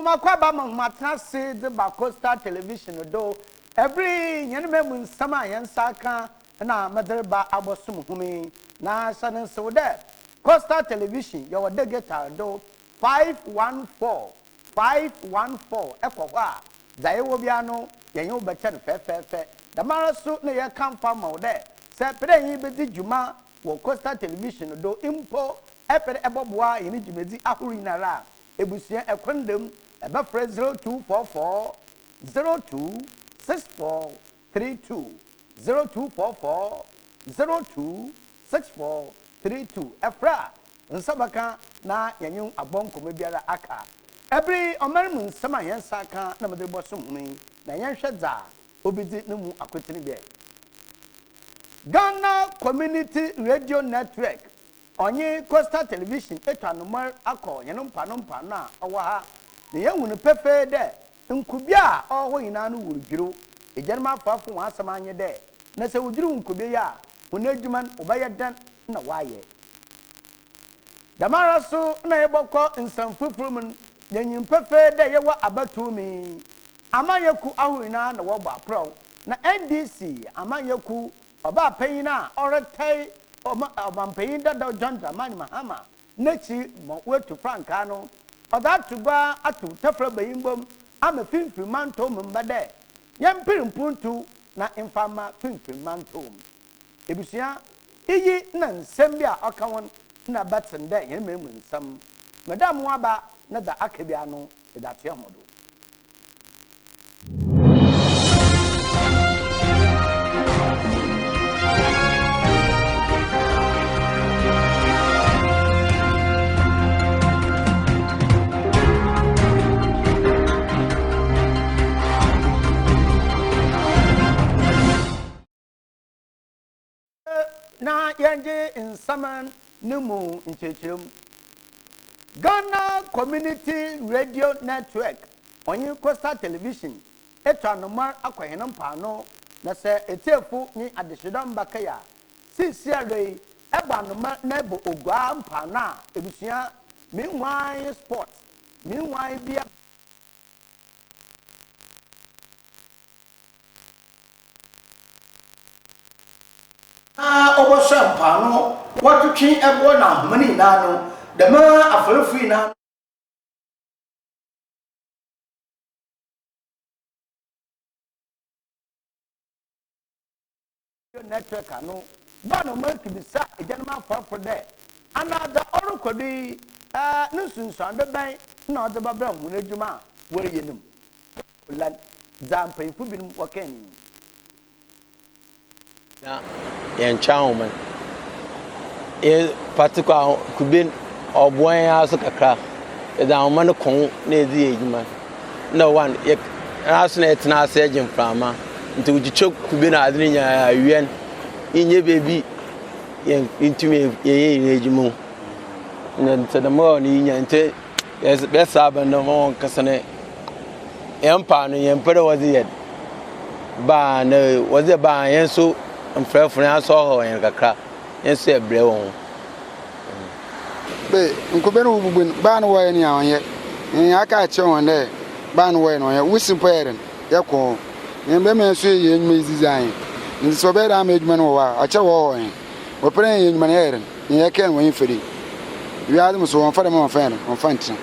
makwaba mahmatra se the Costa television do every yenme sama yansaka na maderba abosum humi na sanin so there Costa television your degeta do 514 ekwa zayewo biano yenyo becha fe the marasu na ye kan fa ma de se pere yin be di juma wo Costa television do impo epere eboboa yin jumedi ahuri nara ebusia ekwendem eba fre 0244 026432 0244 026432 efra nsabaka na yanyu abonko mebiara aka every omermu nsama yensaka na medebo somhumi na yenhwedza obidi nemu akwetini be Ghana Community Radio Network onye Costa Television etwanomar akọ yenompa na owa ne yehunu pefe de nkubia oho yina no wurugiro ejerma afafo wasama anye de na se wuduru nkubia ya onadwuman obaye dan na waye damara so na yebokọ nsamfufurum nyanyin pefe de yewa abatumi amayeku ahoyina na wo ba pro na NDC amayeku oba panyina oretai obampanyin da John Dramani Mahama nechi mo wetu franka no oda tuba atu tafra bayimbom ama finfiri manto mbade yempiri mpuntu na infama finfiri manto ebusia iyi na nsem bia okawon na batsende yememu nsam madam waba na da akabia no da tiamodo na yanje insaman numu nchechum Ghana Community Radio Network onye Costa Television etwanomar akwahenam paano na se etefu ni adehedam bakaya sisiare ebanoma na ebo ogwa mpana ebusia meanwhile sport meanwhile bia obosha mpano watutwi ebo na mani nano dama afrofri na network ano bano mark bisa ejanma fafo de another orukodi nusunsan beban na odebabra mu adwuma wori yenum lan zampan fu binum wakani na yenchawoman particular kubin obuan ya so kakra da woman kon na ezi ejuma na one asna etna asejin frama nti ujicho kubin adini nya awen inye bebi intime ye ejuma na ntadamo ni nya nte besa ba no mo kasane empa no yempere wazi yed ba na wazi ba yenso mfrefre aso ho yen kakra yenso ebre won be nkubenu ububun ba no waye ni awon ye aka che won de ba no waye no ye wusimperen ye ko yembe me so ye nyuma izizan nti so be da ma edwuma no wa a che wo ho yen wo pren ye nyuma ne yeren ye ken won feri wi adu so won fara ma fan won fanti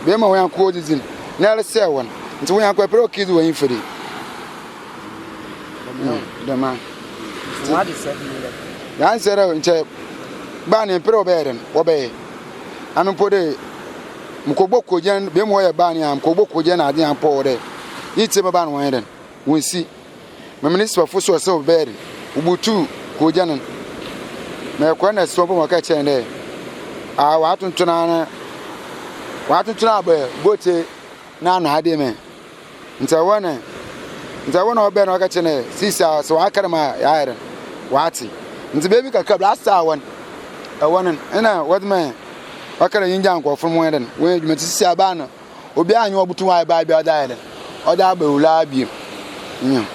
be ma won ko dizin na le se won nti won akwa pero kids won feri dama what is said ya nsere nche ba ne pero beren wo be anu pode mkogbo kojen be mo ye ba ne am kogbo kojen ade am po de yiti ba no wen den wonsi me minister for so so beren ubutu kojen me kwa na so bo ka chen de a wa tuntuna be gote na no ade me nta wona obe no ka chen sisa so akara ma ya ere wati nti baby kakabla asa won ewon na what man akara yinja nkofo mo eden we adwuma sisi aba no obi anyo obutu wa ba bia da eden oda ba ula bi nyo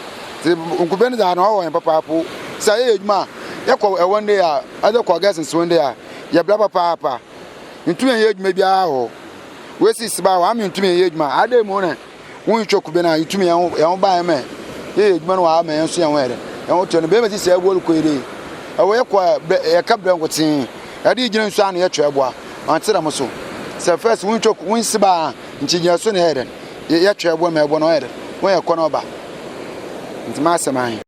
ti nkubeni da no wo papa apo sa ye adwuma ye ko ewon de ya ade ko gasen so de ya ye bla papa ntu ye adwuma bia ho we si siba wa mi ntumi ye adwuma ade mu na won twa kube na itumi ya ho ba me ye adwuma no wa me nso ya were e ho to no be ma si se agwo ko ire e wo ye kwa e ka bra nkotin ade gina nso anu ye twa eboa antira mo so se first won twa won siba nchinya so na ere ye twa eboa ma eboa no ere won ye ko no ba ntima aseman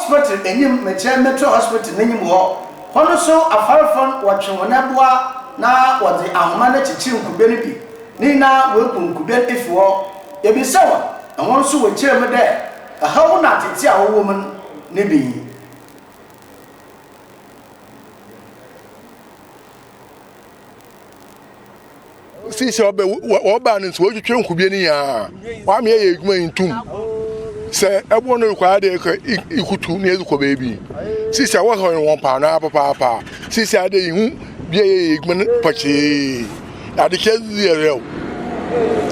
hospital enyim meche metro hospital nenyim ho hono so afarfon watwe wonabua na wode ahoma na chichi nkube ne bi ni na weku nkube efi ho ebisawa ehon so wechire me de ahawo na tete a wo mun ne bi sisi oba no so wotwe nkube ni ya wa me ye edwuma ntum se ebo no kwa de ikutu ni ezuko baby sisi awo ho won pa na papa sisi ade ihu bia ye edwuma pachi ade kezi rew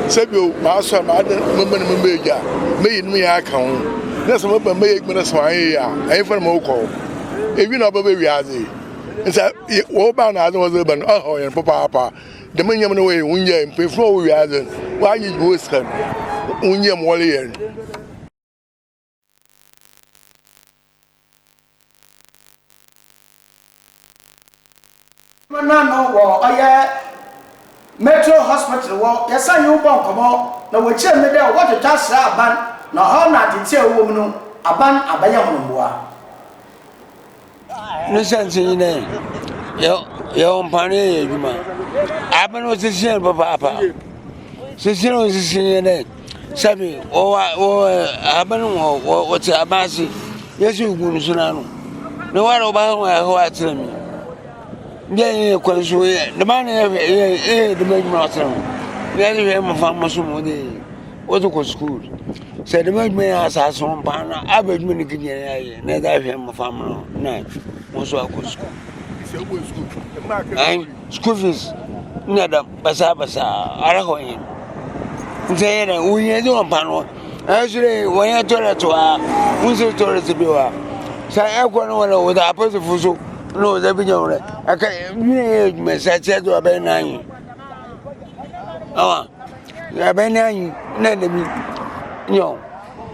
sebio ma so ma ade memba na memba eja me yin ya kan na so memba me edwuma na so an ya ayi fa na ko ewi na baba wi aze nsa wo ba na ade wo ze ban oh yen papa the man yam no way unye mpefro wi aze wa yi go skan unye mo le yen no wo oye metro hospital wo yesa yu bon komo na wo chie me de wo twetwa sra aban na ho na tete wo mu no aban abaya honoboa no sense in there yo mpane eduma aban o sisi papa sisi o sisi ne sabi o aban o ti abasi yesu gun sunanu no waro ba ho atremi bien ko so the man the man master really am fam so mo de o to school say the man me asa so pan abedum ni ginya na da am fam no na mo so ko school school fees na da basa ara ko yin nse na unye do pan no asure won toilet wa unse toilet bi wa sai akwa no wala o da aposo fuso no they be nyore aka me message do abenan awa abenan na de mi nyo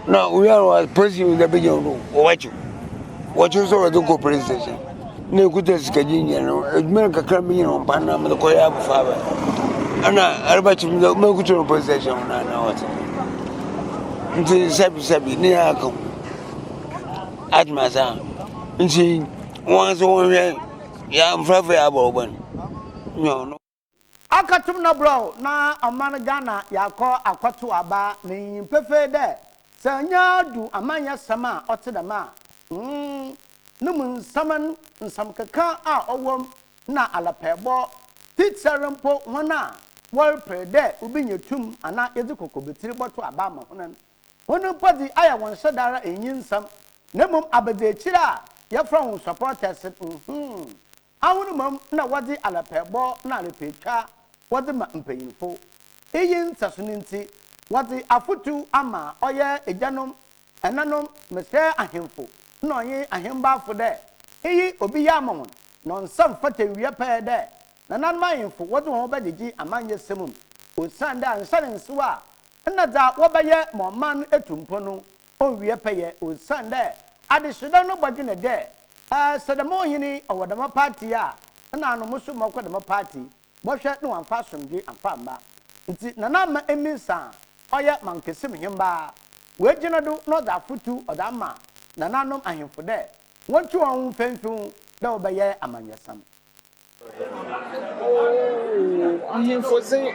no we are president the be nyoro what you so do go presentation ne kuta sikaji nyano me kakra me nyoro pana me ko ya bufa ba ana arbachi me kuta presentation na what nti sabi ne aka atmasa nti once one ya mfrafe aboban no akatum na bro na amana Ghana yakọ akwato aba na yin pefe de sanya du amanya sama otedama numun saman nsam kaka a owom na alapebo titserempo hona wal prede ubinyetum ana yezikoko betiri boto aba ma honan hono podi aya won sedara enyinsam nemum abadechira ya from supporters awunu mam na wadi alapebo na alapetwa wadi ma mpanyinfo eyin sasunti wadi afutu ama oye ejanom enanom mesre ahemfo na oye ahemba fo de eyi obi ya amon no nsam fata wiya pa de na nan mayinfo wadi won badegi amanye semum osanda ansane nsuwa na da wobaye moman etumpo no o wiya pa ye osanda adisuda no bagi ne de sadamo hini owadama party a na no musu makodama party bo hwe no amfa somdwe amfa mba nti na ma eminsa oya mankesim himba we gina do no da futu odama na nanom ahemfo de wontu won femfem da obaye amanyasam ahemfo se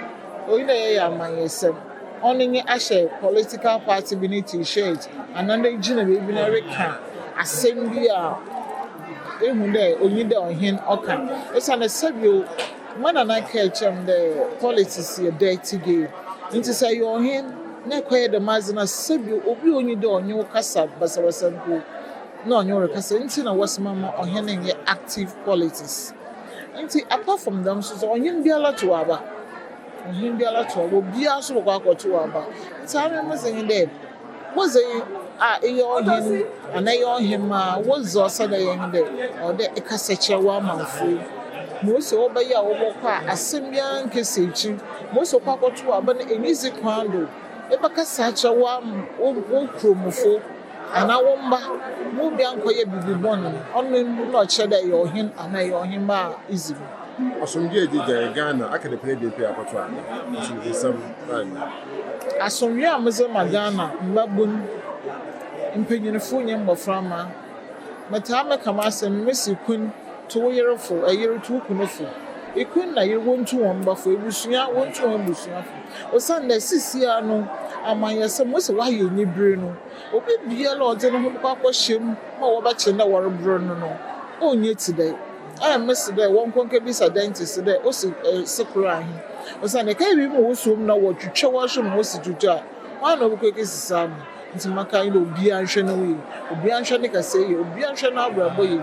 oyina ye amanyasam oninye ahye political party bi ni t-shirt ananda gina be bi na reka assembly a ehunde onyide ohin oka esa na sabio mana na kechem the politics ye dirty game nti say your ohin na kwaye the mazina sabio obi onyide onyo kasa basawasanku na onyo kasa nti na wasmama ohin ye active politics nti apart from them so ohin biala to aba ohin biala to aba bia so kwa to aba nti ame mazin de was a ɛyɛ ɔhen anaa ɛyɛ ɔhemaa wɔdze ɔsa da yɛn dɛ ɔdɛ ɛkasa kyerɛ wɔ amanfoɔ ma ɔsɛ wɔbɛyɛ a wɔbɛkɔ a asɛm biara nkɛsɛ akyi ma ɔsɛ ɔkɔ akɔto aba no ɛnyi dzi kwan do ɛbɛkasa akyerɛ wɔ kuromfo anaa wɔn mba ma obi ankɔyɛ bibi bɔne ɔno na ɔkyerɛ dɛ ɛyɛ ɔhen anaa ɛyɛ ɔhemaa a ɛdzi mu. Asomdwe agye Ghana aka de pɛrɛ DP akɔto ana asomdwe sam ana asomdwe a medze ma Ghana mmabun mpanyinfo nye mbɔframa metaa meka m asɛm mesi kun to wo yerefo ayere to kunofo ikun na yere wontu wɔn mbafo ebusua wontu wɔn busuafo osan na sisia no amanyɛsɛ mose wayɛ nyibire no obi biara ɔdze no ho kɔ hyɛm ma wɔbɛkye na wɔreboro no onye ti dɛ I miss the one conquer this identity there, also separate. Was an academy also now what you show us most to jar. One of the quickest is some. It's my kind of Bianchan away. Bianchanica say, Bianchan boy.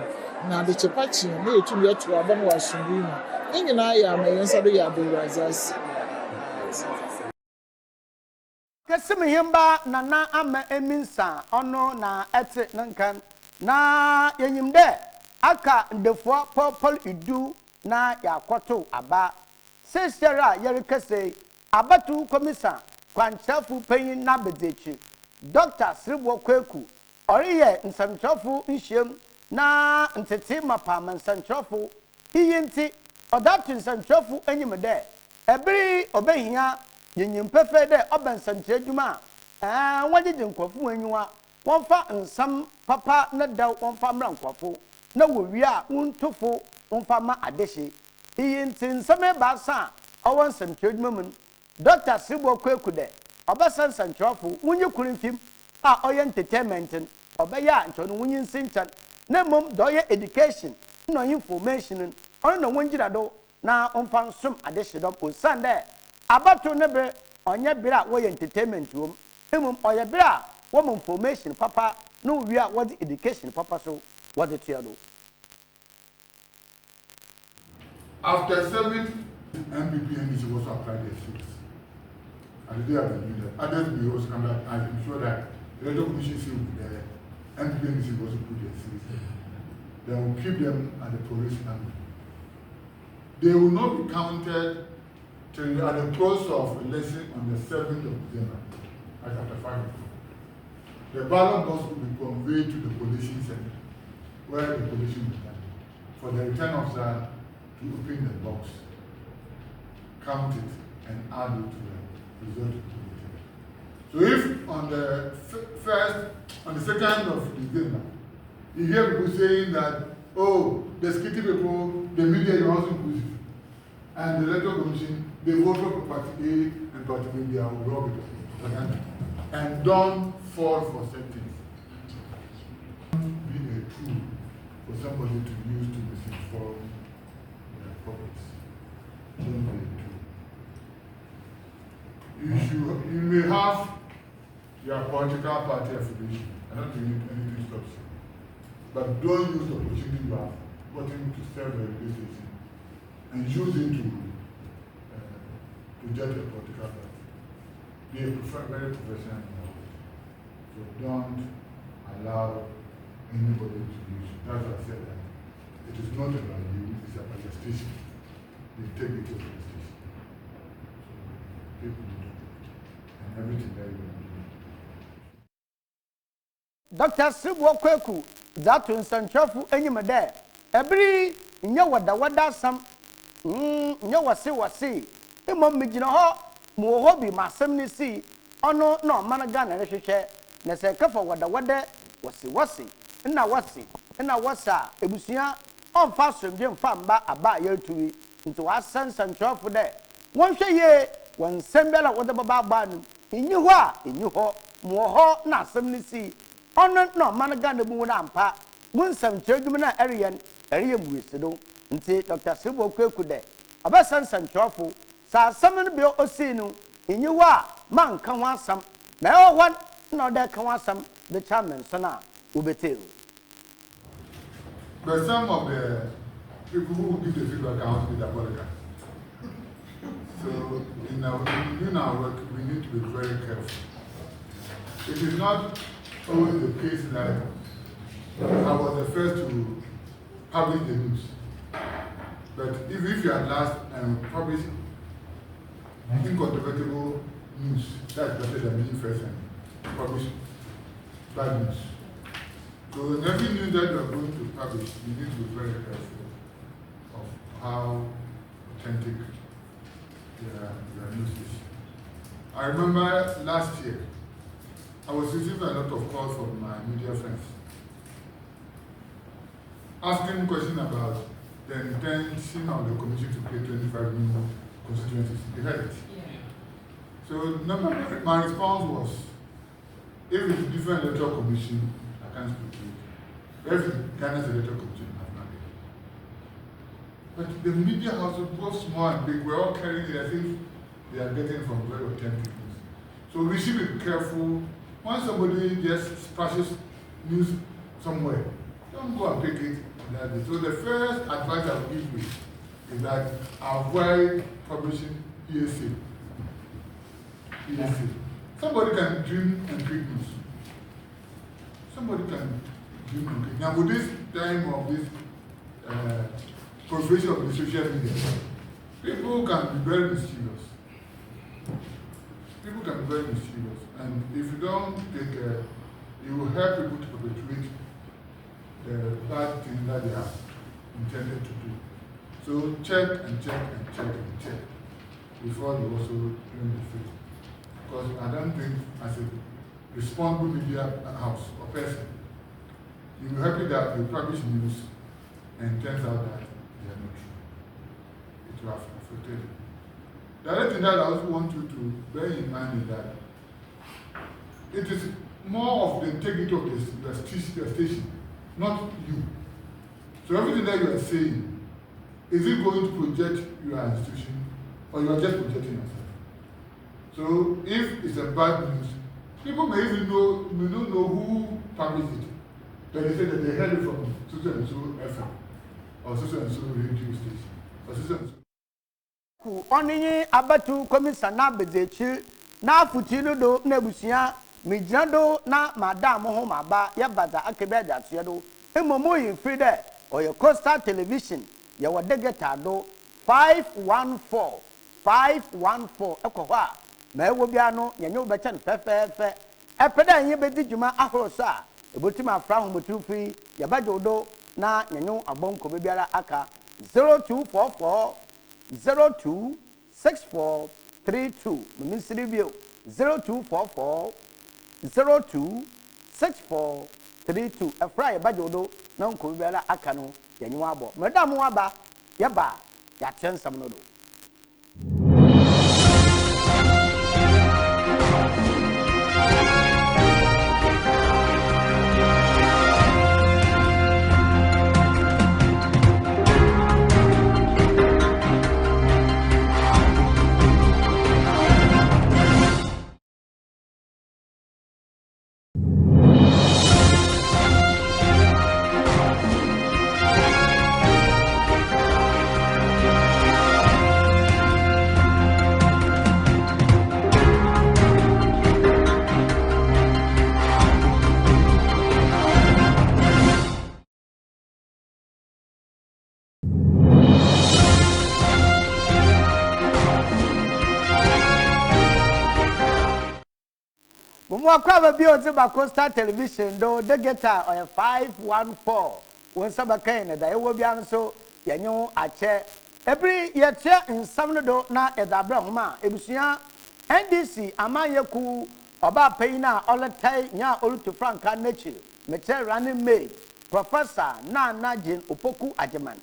Now the Chapachi, near to your to Abon was soon. And I am a answer the Yadu as us. Kasimihimba nana ama eminsa ono na ete nankan na yenyimde aka ndefo popol idu na yakoto aba sesera yerikase abatu komisa kwanchafu panyin na bedechi Dr. Sribo Kweku oriye nsamchofu nshem na ntete mapama nsamchofu iyinti odatu nsamchofu enyimde ebiri obehia yenyimpefe de obansanche adwuma wagye nkwafu anyiwa wonfa nsam papa na da wonfa mra nkwafu na wowie a untofo wonfa ma adehye iyinti nsame baasa owon sanche adwuma mun Dr. Sribo Kweku de obasan sanchofo wunye kurimfim a oye entertainment obeya nchono wunye nsintan na mom do oye education no information ono na wonjira do na wonfa nsum adehye do osande abato ne be onye bira wo entertainment wom emum oye bira wo information papa no wi a what education papa so what the tiado. After serving MPP and he was applied their seats. And they have been there. Others bureaus come back and I'm sure that the Electoral Commission seal will be there. MPP and he was put their seats. They will keep them at the police army. They will not be counted till at the close of election on the 7th of December, after 5 o'clock. The ballot box will be conveyed to the policing center, where the policing will stand, for the return officer to open the box, count it, and add it to the result of the voting. So if on the on the 2nd of December, you hear people saying that, oh, the skitty people, the media is also inclusive, and the Electoral Commission, they vote for party A and party B, they are robbed propaganda. And don't fall for certain things. Be a tool for somebody to use to misinform their purpose. Don't be a tool. You may have your political party affiliation. I don't think anything stops you. But don't use the opportunity you have gotten to serve the legislation and use it to judge a political party. Be a very professional in that way. So don't allow anybody to use it. That's why I said that. It is not about you, it's about your station. The integrity of your station. So people do that. And everything that you do. Dr. Sribo Kweku that nsanchofu enyimede ebiri nye wada sam nye wase emom migina ho mo ho bi masem ni si ono no man Ghana ne hwehwe na se kafa wada wase na wasa ebusua onfa somdwe mfa mba aba yetuwi nti wasan nsanchofu de wonhwe ye wonsem bela wode baba ba nu enyi ho a enyi ho mo ho na asem ni si ono no man Ghana bu na ampa munsam chedum na eriyen buesedo nti Dr. Sribo Kweku de abasan sanchofo sa asam no be osinu enyiwa man kan ho asam na e ho no de kan ho asam the chairman so na obetel. But some of the people who give the feedback are with the political. So in our work we need to be very careful. It is not always the case that I was the first to publish the news. But if you are last and publish incontrovertible news, that's better than being first and publish bad news. So in every news that you are going to publish, you need to be very careful of how authentic your news is. I remember last year, I was receiving a lot of calls from my media friends, asking questions about the intention of the commission to create 25 new constituencies. You heard it? Yeah. So my response was, if it's a different electoral commission, I can't speak to it. If it's Ghana's electoral commission, I've not it. But the media houses, both small and big, we're all carrying it as if they are getting from very authentic news. So we should be careful. Once somebody just splashes news somewhere, don't go and pick it. So the first advice I will give you is that avoid publishing hearsay. Somebody can dream and create news. Somebody can dream and create. Now with this time of this proliferation of the social media, people can be very mischievous. People can be very mischievous. And if you don't take care, you will help people to perpetuate the bad thing that they have intended to do. So check and check and check and check before you also doing the thing. Because I don't think as a responsible media house or person, you will happy that you publish news and it turns out that they are not true. It will have affected you. The other thing that I also want you to bear in mind is that it is more of the integrity of the station, not you. So everything that you are saying, is it going to project your institution or you are just projecting yourself? So if it's a bad news, people may even may not know who published it. But they say that they heard it from so and so FM or so and so radio station or so and so. Onye abatu komisa na bezechi na afutinu do na ebusia mijando na madam ho maba ya baza akebe adaso do emomo yin free there or your Coastal Television ya wadegeta do 514 ekoho a ma ewo bia no nyenye obecha no fefefe epeda yin bedi djuma ahoroso a ebotima afra homotu free ya bajo do na nyenye abonko bebiara aka 0244 026432 Ministry Bio 0244 026432 Efra Bajodo na nko biara aka no yanyu abo madam waba yaba ya tensam no do Mwakwa bi oziba Coastal Television do the geta on 514 won sabaka na da ewo bia nso yanyu ache every yeche nsam no do na edabra homa ebusua NDC amanyeku oba payina oletai nya olutu franka nature meche running mate Professor Nana Jane Opoku Ajeman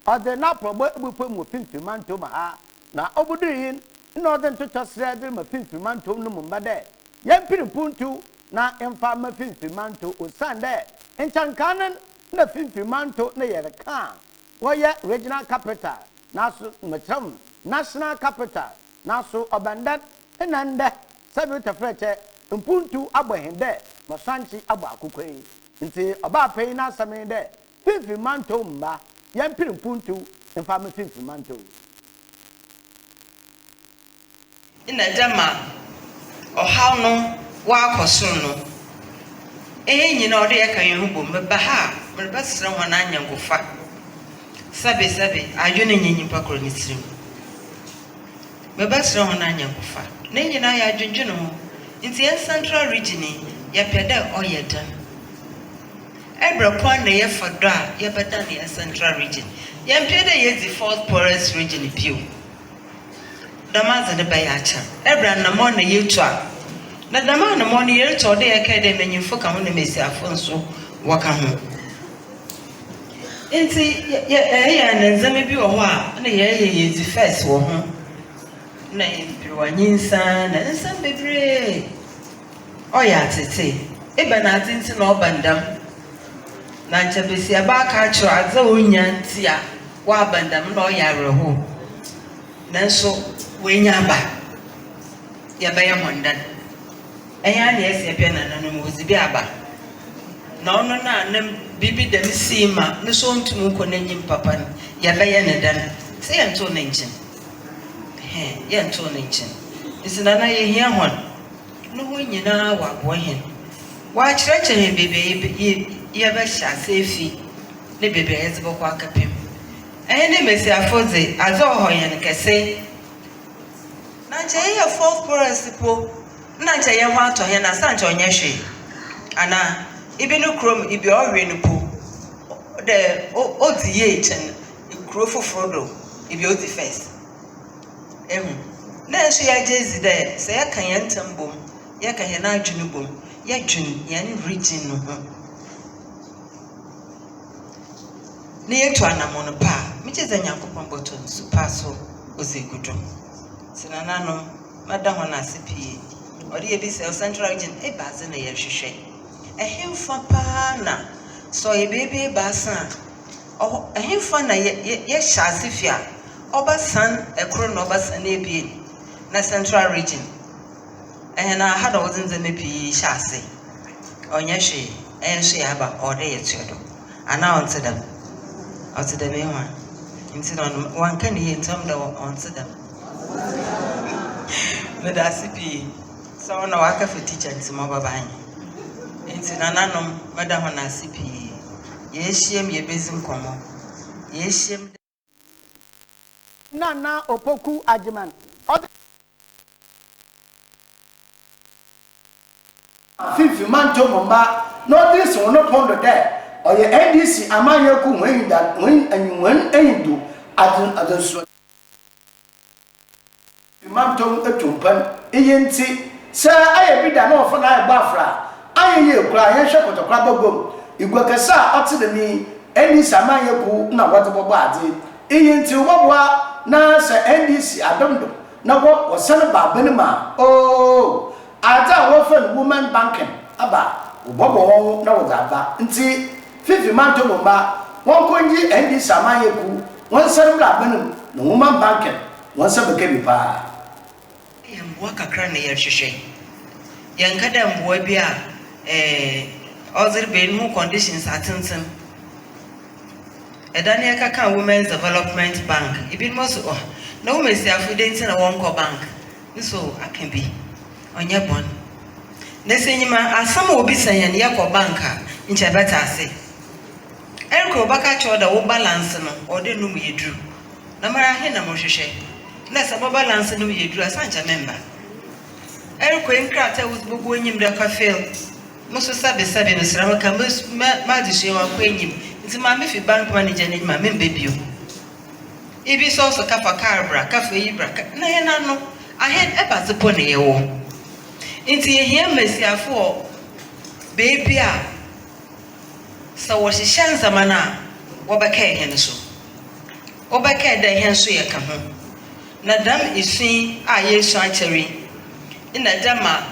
ode na probo ebupo mu finfimanto ma ha na obuduyin na ode ntotosre de ma finfimanto no mbade yempiri puntu na emfa ma finfimanto osande enchankanan na finfimanto na yereka woye regional capital naso metram national capital naso obandat enande sabi tafreche mpuntu abohende masanchi abo akukwe nti oba pay na same de finfimanto mba yempiri puntu emfa ma finfimanto ina jama ọhaw no wa akọsoro no nyina ɔde yɛ kan yɛn ho bom meba ha meba srɛ wɔn anyangofa sabe adwene nyɛ nyimpa koro ne tirim meba srɛ wɔn anyangofa ne nyina yɛ adwendwene ho nti yɛn central region yɛpɛ dɛ ɔyɛ dan ɛbrɛ kwan na yɛfa dɔ a yɛbɛda ne yɛn central region yɛmpɛ dɛ yɛdzi fourth poorest region bio damaze ne bɛyɛ akyɛ ɛbrɛ namɔ na yɛtu a na dama na mo ne yɛretɔ de yɛka de manyimfo ka ho ne mesiafo nso wɔka ho nti yɛ na nzɛma bi wɔ hɔ a na yɛdzi first wɔ ho na yɛpiriwanyinsa na nsɛm bebree ɔyɛ atete eba na ade nti na ɔba ndam na nkyɛ besiaba aka akyerɛ adze a onya nti a wɔaba ndam na ɔyɛ awerɛho nanso wɔanya aba yɛbɛyɛ hɔndan ɛyɛ na yɛsɛ pɛ na nanom wɔdzi bi aba na ɔno na nam bibi dɛm sii ma ne so ntum nkɔ n'enyim papa no yɛbɛyɛ ne dan sɛ yɛntoo ne nkyɛn yɛntoo ne nkyɛn nti na yɛhia hɔn ne ho nyinaa wɔ aboa hɛn wɔakyerɛkyerɛ bebree yɛbɛhyɛ ase efi ne bebree yɛdze bɛkɔ akapem ɛyɛ ne mesiafo dze adze ɔhɔ yɛn kɛse na nkyɛ yɛyɛ fourth poorest po na nkyɛ yɛn ho atɔ hɛn na sa nkyɛ ɔnyɛ hwee ana ibi no krom ibi ɔhwe no po de odi yɛ kyɛn kuro foforo do ibi odi first na nso yɛagye zi dɛ sɛ yɛka yɛn ntam bom yɛka yɛn adwene bom yɛdwene yɛn region no ho ne yɛtu anamɔ no pa a megye sɛ nyankopɔn bɔtɔ nso pa so ɔsɛ gudu sinananom mada hɔ no ase pii ɔde yɛ bi sɛ central region ebaase na yɛhwehwɛ ɛhemfa paa na sɛ ɔyɛ beebi ebaasa a ɛhemfa na yɛhyɛ ase fi a ɔbɛsan ɛkoro na ɔbɛsan ebien na central region ɛyɛ na ha na wɔdze ndzɛmba pii hyɛ ase ɔnyɛ hwee ɛyɛ nso yɛ aba ɔde yɛ tuo do anaa ɔnte dɛm ɔte dɛm ɛho a nti na ɔno wanka ne yɛ ntam dɛ ɔnte dɛm mede ase pii sɛ ɔna waka for teacher nti ma ɔbɛba anyị nti na nanom meda hɔ na ase pii yɛahyia m yɛbɛzi nkɔmmɔ yɛahyia m Nana Opoku Ajiman. Fifi manto momba no this one no pondo there or your NDC amanyoku when that when and when endo adun so manto etumpan eyenti sɛ ayɛ bi da na ɔfɔ na ayɛ bafra ayɛ yɛ kura ayɛ hwɛ kɔtɔkora bɔbɔm igwakasa ɔte de ni NDC amanyoku na wɔde bɔbɔ ade eyenti wɔboa na sɛ NDC adomdo na wɔsɛn ba benima oh ata wɔfɛn woman banking aba wɔbɔ wɔn na wɔdze aba nti fifi manto bomba wɔn konji NDC amanyeku wɔn sɛn bra benim na woman banking wɔn sɛ bɛka bi paa mboa kakra na yɛhwehwɛ yɛnka da mboa bi a ɔdze be no conditions atenten ɛda ne yɛkaka women's development bank ibi mo so na wo mesiafo de nti na wɔn kɔ bank nso aka bi onye bon na senyima asam obi sanya ne yakɔ bank a nche beta ase erko baka cho da wo balance no ode num yedru na mara he na mo hwehwɛ na sa bo balance num yedru asancha member erko enkrata wo bogo enyim da ka fail mo so sabe no sra maka ma di so wa ko enyim nti ma me fi bank manager ne ma member bio ibi so kafa karbra kafa yibra na he na no ahead eba zepo ne ye wo nti yehia mesiafo baby a so wo hihye nzamana wo beka ehe so wo beka da ehe so ye ka ho na dam isun a yesu akyeri ina dama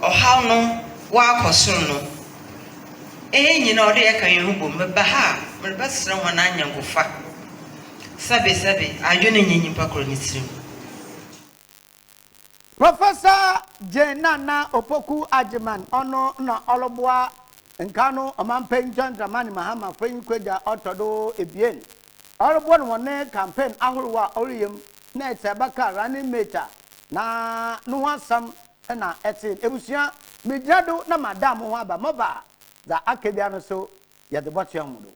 ohaw no wa akosoro no nyina ode ye kan yehu bom ba ha me besere ho na anyangofa sabe adwene nyimpa koro ni tirim Professor Jenana Opoku Ajiman ono na oloboa nkano omampen John Dramani Mahama fenyi kweda otodo ebien oloboa no ne campaign ahorowa oriyem na etebaka running mate na no wasam na etin ebusua migyado na madam ho aba moba za akebia no so ye de boto amudo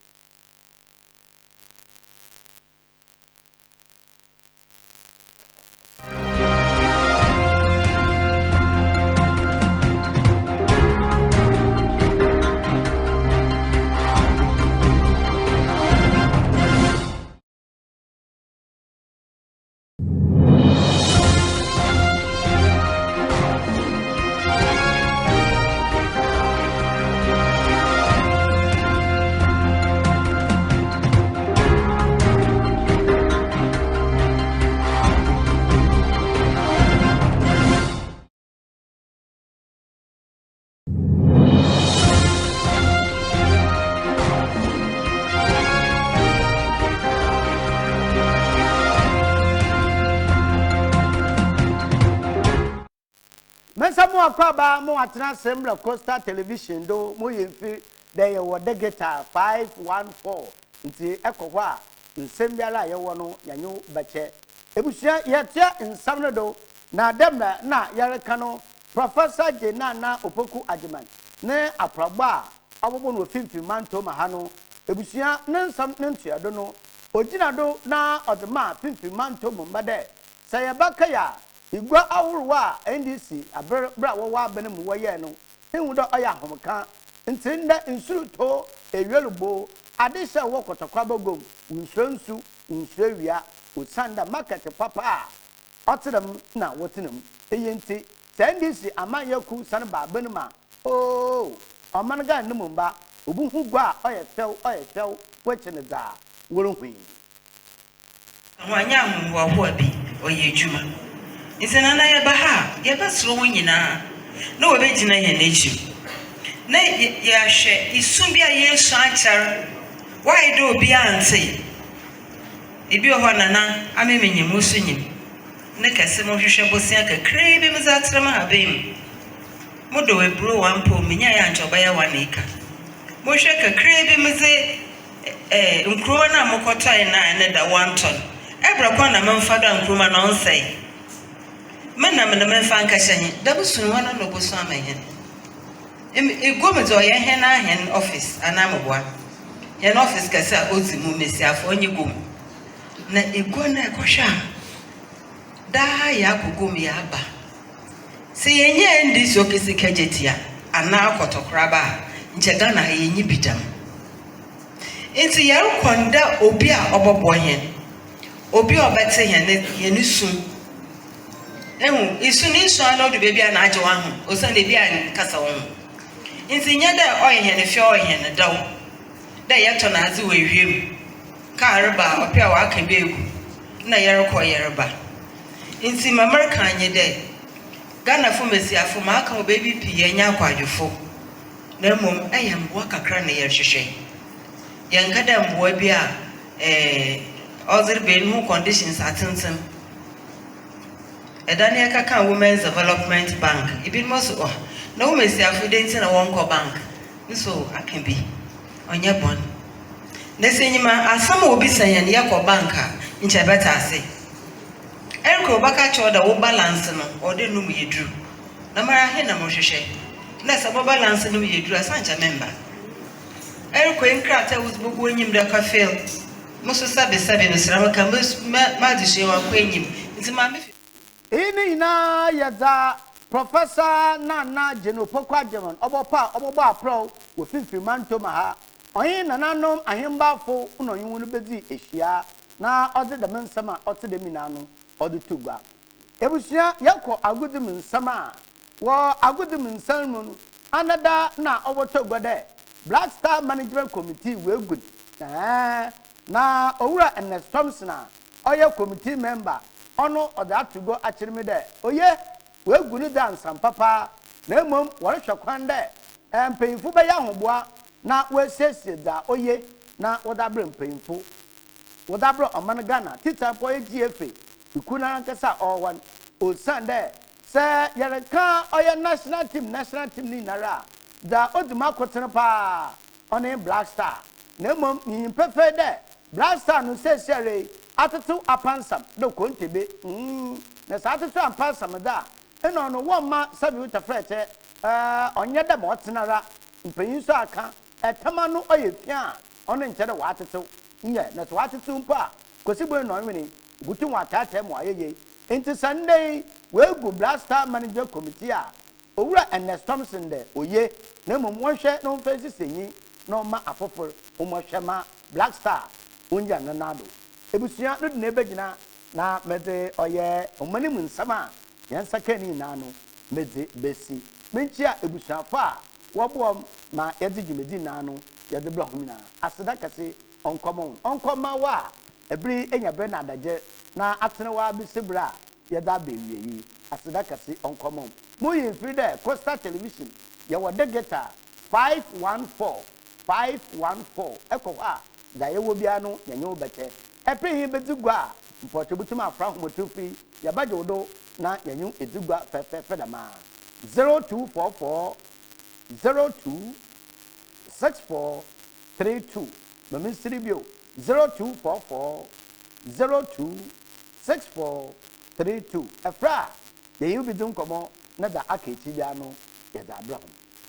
Mensamu akwaba mo atena sembra Costa Television do mo yemfi dey wo degeta 514 nti ekokwa a nsembia ye wo no yanyo bache ebusia yetia nsam no do na demna na yareka no Professor Jenana Opoku Ajiman ne apragba abobo no fimfi manto ma ha no ebusia ne nsam ne ntua do no ogina do na odema fimfi manto momba de sayabaka ya igwa awurwa NDC abra wo wa bene mu woye no ehu do oya homka ntinda nsuruto ewelubo adisha wo kotokwa bagom nsuransu nsurawia osanda market papa otedam na wotinam eyenti NDC amanyaku sanba bene ma oh omanga nimumba obuhu gwa oye few wechene za woruhwi wanya hu wo ho bi oye djuma isena na ye ba ha ye ba sro nyina na we be gina ye n'echi na ye ahwe isum bia Yesu achar why do bi ante ebi ho nana amemenye musunyim ne kase mo hwehwe bosia kakra bi mzaatra ma habem mo do we bro one po menya ya nchoba ya wanika mo hwe kakra bi mze nkruwa na mokota na ne da 1 ton ebra kwa na memfado nkruma na onsai mena memfa nka hyenye dabu sunu wana no boso amahen egomezo ye hen na hen office anamboa ye na office kasa ozimu mesiafo onye gom na ego na ekohwa da ya kugom ya ba se yenye ndi so kesi kajetia ana akotokraba nchega na yenyi bidam enti ya konda obi a obobo hen obi obete hen ye ni sun isu ni so ano do baby na aje wa ho osan de bia kasa won enti nya da oye ne fi oye ne daw da yeto na azi we hwem ka reba opia wa aka be egu na yereko yereba enti mamarka anye de Ghana fo mesiafo ma aka baby pi enya akwadwofo na mom ayam wa kakra na yerhwehwe yanka da mboa bi a other be no conditions atentem Edania Kaka Women's Development Bank. It be most no messy affidavit na one bank. So I can be on your bond. Nesenima, as some will be saying Yako banker in Chabata say. Erko Baka choda wo balance no or the num ye drew. Namara Hena Moshe. Nessa balance no ye drew a Sancha member. Erko in crater was book when him the cafe. Most of Sabi Mr. Ramacamus Madisha or Queen him. It's my ini na yaza Professor Nana Opoku Ajiman oboba pro wo fimfi manto ma ha oyin nananom ahembafo uno yinwu bezi ehia na ode de mensama ote de minano ode tugba ebusia yakọ agudum nsama wo agudum nsanmu anada na obotogwa de Black Star Management Committee we good na owura Ernest Thompson oye committee member ono oda atugo achirime de oye we gunu dance papa na emom wore hwekwan de empeinfu be ya hoboa na we sese da oye na wodabre empeinfu wodabre oman Ghana tita po GFA ikuna nkasa all one o sande se yereka oye national team ni nara da oduma kotene pa on Black Star na emom yin pefe de Black Star no sese atutu apansam do kontebe na sa atutu apansam da eno no wo ma sabi utafrete onye da ma otenara mpanyin so aka etama no oyefia ono nkyere wa atetew nye na to atetew mpa kosibwe no nwene butu wa tata mo ayeye enti Sunday we go Black Star Manager Committee a owura Ernest Thompson de oye na mom wonhwe no mfensi senyi no ma afofor omohwema Black Star onja nanado ebusua no de na ebegina na mede oye omani mu nsama yansa kani na no mede besi menchia ebusuafa wobom ma yede jimedi na no yede blahumina aseda kase onkoma wa ebri enya bre na adaje na atene wa bisebra yeda bewiyi aseda kase onkoma muyi frida Coastal Television ya wode geta 514 eko ha da yewo bia no yenye obete epehi bedigwa mpocho butuma afra homotofi ya baje odo na yenye edigwa fefe dama 0244 026432 Mamisiri bio 0244 026432 Efra ye yu bidun komo na da akechi bia no ye da abra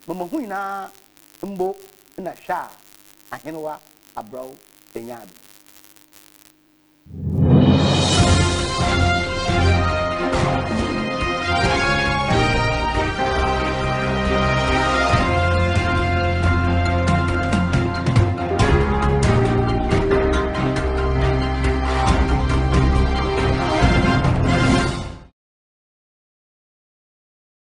mo hu ina mbo na sha ahenwa abraw enyabi